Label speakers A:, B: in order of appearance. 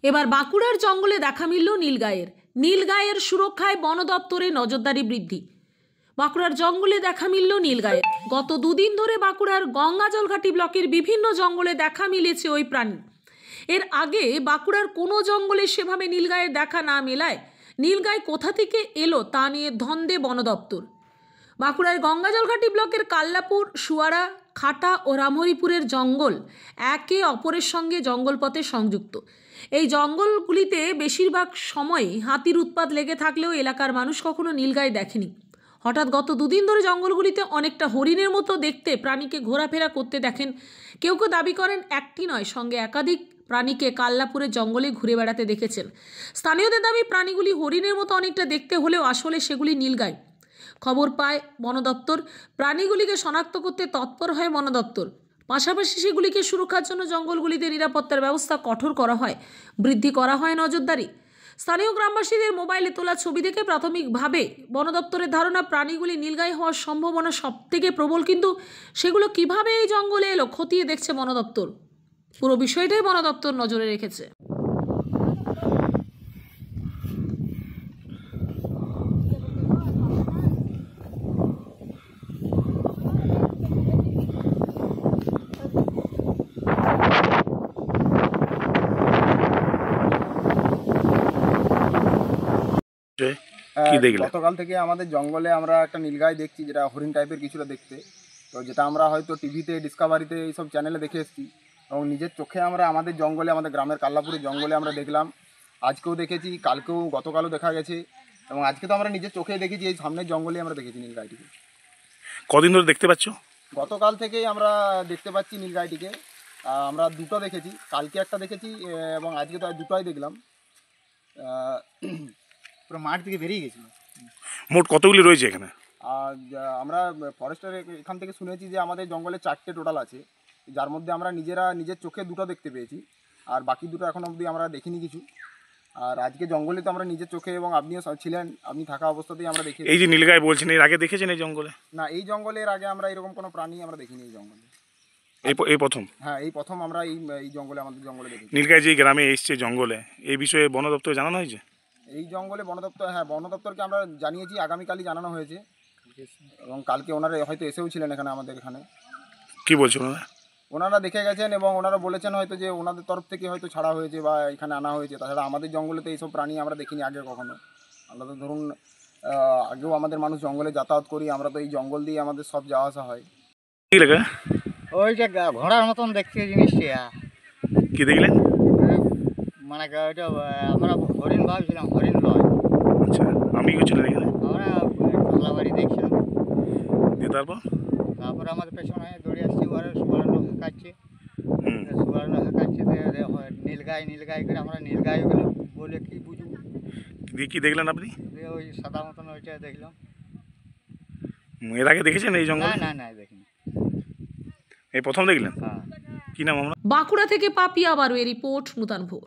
A: এবার বাঁকুড়ার জঙ্গলে দেখা মিলল নীলগাইয়ের। নীলগাইয়ের সুরক্ষায় বন দপ্তরে নজরদারি বৃদ্ধি। বাঁকুড়ার জঙ্গলে দেখা মিলল নীলগাইয়ের। গত দুদিন ধরে বাঁকুড়ার গঙ্গাজলঘাটি ব্লকের বিভিন্ন জঙ্গলে দেখা মিলেছে ওই প্রাণী। এর আগে বাঁকুড়ার কোনো জঙ্গলে সেভাবে নীলগাইয়ের দেখা না মেলায় নীলগাই কোথা থেকে এলো তা নিয়ে ধন্দে বন দপ্তর। বাঁকুড়ার গঙ্গাজলঘাটি ব্লকের কাল্লাপুর, সুয়ারা, খাটা ও রামহরিপুরের জঙ্গল একে অপরের সঙ্গে জঙ্গলপথে সংযুক্ত। এই জঙ্গলগুলিতে বেশিরভাগ সময়ই হাতির উৎপাত লেগে থাকলেও এলাকার মানুষ কখনো নীলগাই দেখেনি। হঠাৎ গত দুদিন ধরে জঙ্গলগুলিতে অনেকটা হরিণের মতো দেখতে প্রাণীকে ঘোরাফেরা করতে দেখেন। কেউ কেউ দাবি করেন একটি নয়, সঙ্গে একাধিক প্রাণীকে কাল্লাপুরের জঙ্গলে ঘুরে বেড়াতে দেখেছেন। স্থানীয়দের দাবি প্রাণীগুলি হরিণের মতো অনেকটা দেখতে হলেও আসলে সেগুলি নীলগাই। খবর পায় বন দপ্তর। প্রাণীগুলিকে শনাক্ত করতে তৎপর হয় বন দপ্তর। পাশাপাশি সেগুলিকে সুরক্ষার জন্য জঙ্গলগুলিতে নিরাপত্তার ব্যবস্থা কঠোর করা হয়, বৃদ্ধি করা হয় নজরদারি। স্থানীয় গ্রামবাসীদের মোবাইলে তোলা ছবি দেখে প্রাথমিকভাবে বন দপ্তরের ধারণা প্রাণীগুলি নীলগাই হওয়ার সম্ভাবনা সব থেকে প্রবল, কিন্তু সেগুলো কিভাবে এই জঙ্গলে এলো খতিয়ে দেখছে বন দপ্তর। পুরো বিষয়টাই বন দপ্তর নজরে রেখেছে।
B: গতকাল থেকে আমাদের জঙ্গলে আমরা একটা নীলগাই দেখছি, যেটা হরিণ টাইপের কিছুটা দেখতে। তো যেটা আমরা হয়তো টিভিতে, ডিসকভারিতে এইসব চ্যানেলে দেখে এসেছি এবং নিজের চোখে আমরা আমাদের জঙ্গলে, আমাদের গ্রামের কাল্লাপুরের জঙ্গলে আমরা দেখলাম। আজকেও দেখেছি, কালকেও, গতকালও দেখা গেছে এবং আজকে তো আমরা নিজের চোখে দেখেছি। এই সামনের জঙ্গলে আমরা দেখেছি নীলগাইটিকে।
C: কদিন ধরে দেখতে পাচ্ছ?
B: গতকাল থেকেই আমরা দেখতে পাচ্ছি নীলগাইটিকে। আমরা দুটো দেখেছি, কালকে একটা দেখেছি এবং আজকে তো দুটোই দেখলাম। পুরো মাঠ থেকে বেরিয়ে গেছিল।
C: মোট কতগুলি রয়েছে এখানে?
B: আর আমরা ফরেস্টের এখান থেকে শুনেছি যে আমাদের জঙ্গলে 4টে টোটাল আছে, যার মধ্যে আমরা নিজের চোখে দুটো দেখতে পেয়েছি, আর বাকি দুটো এখনো অবধি আমরা দেখিনি কিছু। আর আজকে জঙ্গলে তো আমরা নিজের চোখে, এবং আপনিও ছিলেন, আপনি থাকা অবস্থাতেই আমরা দেখি।
C: এই যে নীলগাই বলছেন, এর আগে দেখেছেন এই জঙ্গলে?
B: না, এই জঙ্গলের আগে আমরা এরকম কোনো প্রাণী আমরা দেখিনি এই জঙ্গলে।
C: এই প্রথম?
B: হ্যাঁ, এই প্রথম আমরা এই জঙ্গলে, আমাদের জঙ্গলে দেখি।
C: নীলগাই যে গ্রামে এসছে জঙ্গলে, এই বিষয়ে বন দপ্তরে জানানো হয়েছে?
B: এই জঙ্গলে বন দপ্তর, হ্যাঁ, বন দপ্তরকে আমরা জানিয়েছি, আগামীকালই জানানো হয়েছে এবং কালকে ওনারা হয়তো এসেও ছিলেন এখানে, আমাদের এখানে।
C: কি বলছেন ওনারা?
B: ওনারা দেখে গেছেন এবং ওনারা বলেছেন হয়তো যে ওনাদের তরফ থেকে হয়তো ছাড়া হয়েছে বা এখানে আনা হয়েছে। তাছাড়া আমাদের জঙ্গলেতে এইসব প্রাণী আমরা দেখিনি আগে কখনো। আমরা তো ধরুন আগেও আমাদের মানুষ জঙ্গলে যাতায়াত করি, আমরা তো এই জঙ্গল দিয়ে আমাদের সব যাওয়া আসা হয়।
C: কি লেখা?
D: ওই যে ঘোড়ার মতন দেখছি জিনিসটি।
C: কি দেখলেন?
D: মানে ওইটা আমরা হরিণ ভাবছিলাম, হরিণ নয়।
C: আচ্ছা, আমি গেছিলেন এখানে?
D: আমরা ঢালাবাড়ি দেখছিলাম। তারপর আমাদের পেছনে দৌড়ে আসছি, ওরা সুবর্ণ হাঁকাচ্ছে, নীলগাই করে আমরা নীলগাই ওগুলো বলে কি বুঝবো।
C: কি দেখলেন আপনি?
D: ওই সাদা মতন ওইটা দেখলাম।
C: এর আগে দেখেছেন এই জঙ্গল?
D: না দেখিনি,
C: এই প্রথম দেখলেন?
D: হ্যাঁ।
C: কি নাম আমরা?
A: বাঁকুড়া থেকে পাপিয়া বারুয়ের রিপোর্ট, নূতন ভোর।